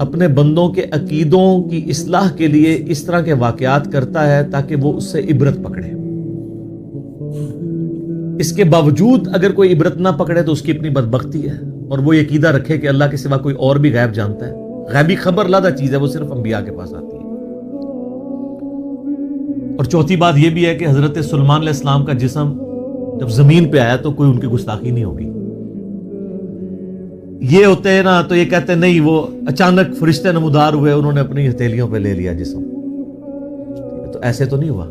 اپنے بندوں کے عقیدوں کی اصلاح کے لیے اس طرح کے واقعات کرتا ہے تاکہ وہ اس سے عبرت پکڑے. اس کے باوجود اگر کوئی عبرت نہ پکڑے تو اس کی اپنی بدبختی ہے، اور وہ یہ عقیدہ رکھے کہ اللہ کے سوا کوئی اور بھی غیب جانتا ہے. غیبی خبر علیحدہ چیز ہے، وہ صرف انبیاء کے پاس آتی ہے. اور چوتھی بات یہ بھی ہے کہ حضرت سلیمان علیہ السلام کا جسم جب زمین پہ آیا تو کوئی ان کی گستاخی نہیں ہوگی. یہ ہوتے ہیں نا تو یہ کہتے ہیں نہیں، وہ اچانک فرشتے نمودار ہوئے، انہوں نے اپنی ہتھیلیوں پہ لے لیا جسم. تو ایسے تو نہیں ہوا.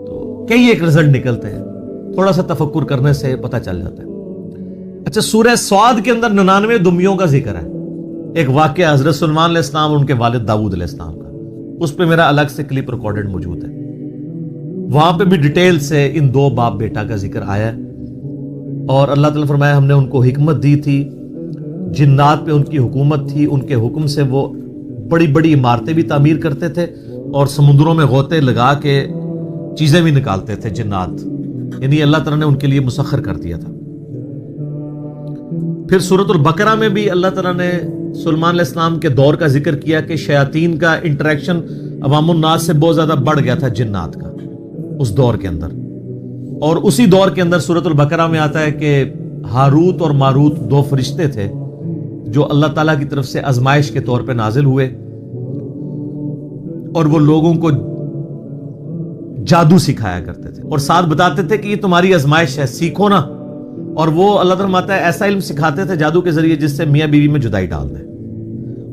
تو کئی ایک رزلٹ نکلتے ہیں، تھوڑا سا تفکر کرنے سے پتہ چل جاتا ہے. اچھا، سورہ سعد کے اندر 99 دمیوں کا ذکر ہے. ایک واقعہ حضرت سلیمان علیہ السلام اور ان کے والد داؤد علیہ السلام کا، اس پہ میرا الگ سے کلپ ریکارڈڈ موجود ہے. وہاں پہ بھی ڈیٹیل سے ان دو باپ بیٹا کا ذکر آیا ہے. اور اللہ تعالیٰ فرمایا ہم نے ان کو حکمت دی تھی، جنات پہ ان کی حکومت تھی، ان کے حکم سے وہ بڑی بڑی عمارتیں بھی تعمیر کرتے تھے اور سمندروں میں غوطے لگا کے چیزیں بھی نکالتے تھے جنات. یعنی اللہ تعالیٰ نے ان کے لیے مسخر کر دیا تھا. پھر سورۃ البقرہ میں بھی اللہ تعالیٰ نے سلیمان علیہ السلام کے دور کا ذکر کیا کہ شیاطین کا انٹریکشن عوام الناس سے بہت زیادہ بڑھ گیا تھا جنات کا اس دور کے اندر. اور اسی دور کے اندر سورۃ البقرہ میں آتا ہے کہ ہاروت اور ماروت دو فرشتے تھے جو اللہ تعالیٰ کی طرف سے آزمائش کے طور پہ نازل ہوئے، اور وہ لوگوں کو جادو سکھایا کرتے تھے اور ساتھ بتاتے تھے کہ یہ تمہاری آزمائش ہے، سیکھو نا. اور وہ اللہ تعالیٰ فرماتا ہے ایسا علم سکھاتے تھے جادو کے ذریعے جس سے میاں بیوی میں جدائی ڈال دیں.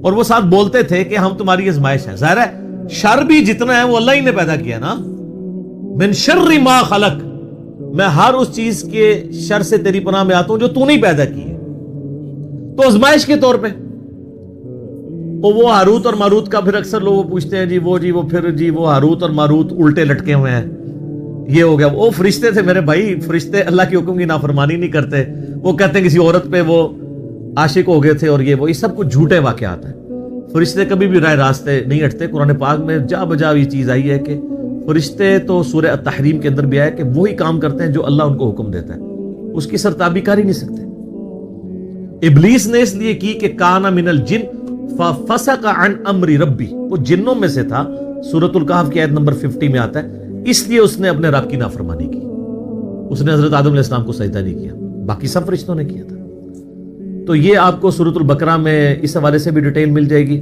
اور وہ ساتھ بولتے تھے کہ ہم تمہاری آزمائش ہیں. ظاہر ہے شر بھی جتنا ہے وہ اللہ ہی نے پیدا کیا نا. من شر ما خلق، میں ہر اس چیز کے شر سے تیری پناہ میں آتا ہوں جو تو نہیں پیدا کی ہے. تو آزمائش کے طور پہ وہ ہاروت اور ماروت کا پھر اکثر لوگ پوچھتے ہیں وہ ہاروت اور ماروت الٹے لٹکے ہوئے ہیں، یہ ہو گیا. وہ فرشتے تھے میرے بھائی، فرشتے اللہ کے حکم کی نافرمانی نہیں کرتے. وہ کہتے ہیں کسی عورت پہ وہ عاشق ہو گئے تھے اور یہ سب کچھ جھوٹے واقعات ہیں. فرشتے کبھی بھی رائے راستے نہیں ہٹتے. قرآن پاک میں جا بجا یہ چیز آئی ہے کہ فرشتے تو سورہ التحریم کے اندر بھی آیا کہ وہی کام کرتے ہیں جو اللہ ان کو حکم دیتا ہے، اس کی سرتابی کر ہی نہیں سکتے. ابلیس نے اس لیے کی کہ کانا من الجن ففسق عن امر ربی، وہ جنوں میں سے تھا. سورۃ الکہف کی آیت نمبر 50 میں آتا ہے اس لیے اس نے اپنے رب کی نافرمانی کی. اس نے حضرت آدم علیہ السلام کو سجدہ نہیں کیا، باقی سب فرشتوں نے کیا تھا. تو یہ آپ کو سورۃ البقرہ میں اس حوالے سے بھی ڈیٹیل مل جائے گی.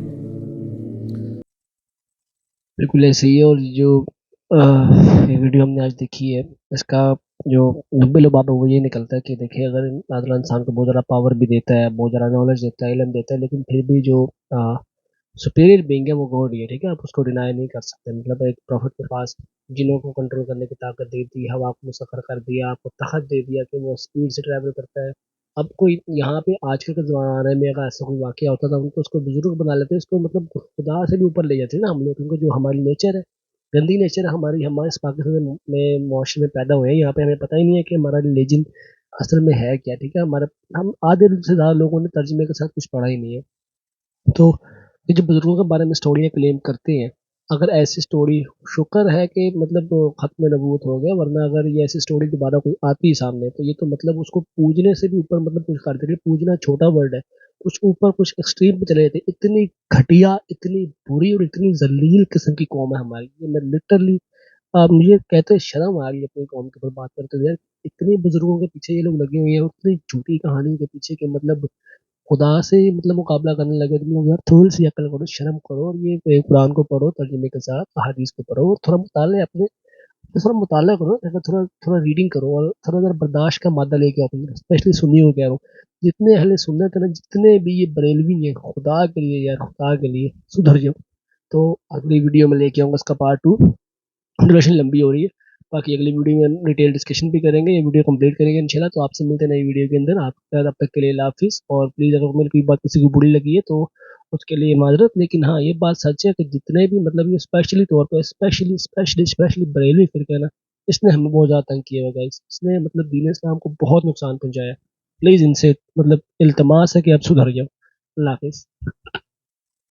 بالکل ایسے ہی ہے. اور جو ویڈیو ہم نے آج دیکھی ہے اس کا جو 90 لباب ہے وہ یہ نکلتا ہے کہ دیکھیں اگر اللہ تعالیٰ انسان کو بہت زیادہ پاور بھی دیتا ہے، بہت زیادہ نالج دیتا ہے، علم دیتا ہے، لیکن پھر بھی جو سپیریئر بینگ ہے وہ گاڈ ہی ہے. ٹھیک ہے، آپ اس کو ڈینائی نہیں کر سکتے. مطلب ایک پروفٹ کے پاس جنوں کو کنٹرول کرنے کی طاقت دے دی، ہوا کو مسخر کر دیا، آپ کو تخت دے دیا کہ وہ اسپیڈ سے ٹریول کرتا ہے. اب کوئی یہاں پہ آج کل کے زمانے میں اگر ایسا کوئی واقعہ ہوتا تھا ان کو اس کو بزرگ بنا لیتے، اس کو مطلب خدا سے بھی اوپر لے جاتے ہیں نا ہم لوگ. کیونکہ جو ہماری نیچر ہے، گندی نیچر ہے ہمارے اس پاکستان میں معاشرے میں پیدا ہوئے ہیں. یہاں پہ ہمیں پتہ ہی نہیں ہے کہ ہمارا ریلیجن اصل میں ہے کیا. ٹھیک ہے، ہم آدھے سے زیادہ لوگوں نے ترجمے کے ساتھ کچھ پڑھا ہی نہیں ہے. تو یہ جو بزرگوں کے بارے میں اسٹوریاں کلیم کرتے ہیں، اگر ایسی اسٹوری، شکر ہے کہ مطلب ختم نبوت ہو گیا، ورنہ اگر یہ ایسی اسٹوری دوبارہ کوئی آتی ہے سامنے تو یہ تو مطلب اس کو پوجنے سے بھی اوپر مطلب کچھ کر دیتے. پوجنا چھوٹا ورڈ ہے، کچھ اوپر کچھ ایکسٹریم پہ چلے جاتے. اتنی گھٹیا، اتنی بری اور اتنی ذلیل قسم کی قوم ہے ہماری. یہ میں لٹرلی مجھے کہتے شرم آ رہی ہے اپنی قوم کے اوپر بات کرتے ہوئے. اتنے بزرگوں کے پیچھے یہ لوگ لگے ہوئے ہیں، اتنی جھوٹی کہانی کے پیچھے کہ مطلب خدا سے مطلب مقابلہ کرنے لگے. تم لوگ یار تھوڑی سی عقل کرو، شرم کرو، اور یہ قرآن کو پڑھو ترجمے کے ساتھ، احادیث کو پڑھو، اور تھوڑا مطالعہ تھوڑا مطالعہ کرو، تھوڑا ریڈنگ کرو، اور تھوڑا ذرا برداشت کا مادہ لے کے آؤ. اسپیشلی سنی ہو کہہ رہا ہوں، جتنے اہل سنت ہیں نا، جتنے بھی یہ بریلوی ہیں، خدا کے لیے یار، خدا کے لیے سدھر جاؤ. تو اگلی ویڈیو میں لے کے آؤں گا اس کا پارٹ 2. ڈیوریشن لمبی ہو رہی ہے، باقی اگلی ویڈیو میں ہم ڈیٹیل ڈسکشن بھی کریں گے. یہ ویڈیو کمپلیٹ کریں گے انشاءاللہ. تو آپ سے ملتے ہیں نئی ویڈیو کے اندر. اب تک کے لیے اللہ حافظ. اور پلیز اگر میری کوئی بات کسی کو بری لگی ہے تو اس کے لیے معذرت. لیکن ہاں یہ بات سچ ہے کہ جتنے بھی مطلب یہ اسپیشلی طور پہ اسپیشلی بریلوی فرقہ ہے نا، اس نے ہمیں بہت زیادہ تنگ کیا ہوا گائز. اس نے مطلب دین اسلام کو بہت نقصان پہنچایا. پلیز ان سے مطلب التماس ہے کہ آپ سدھر جاؤ. اللہ حافظ.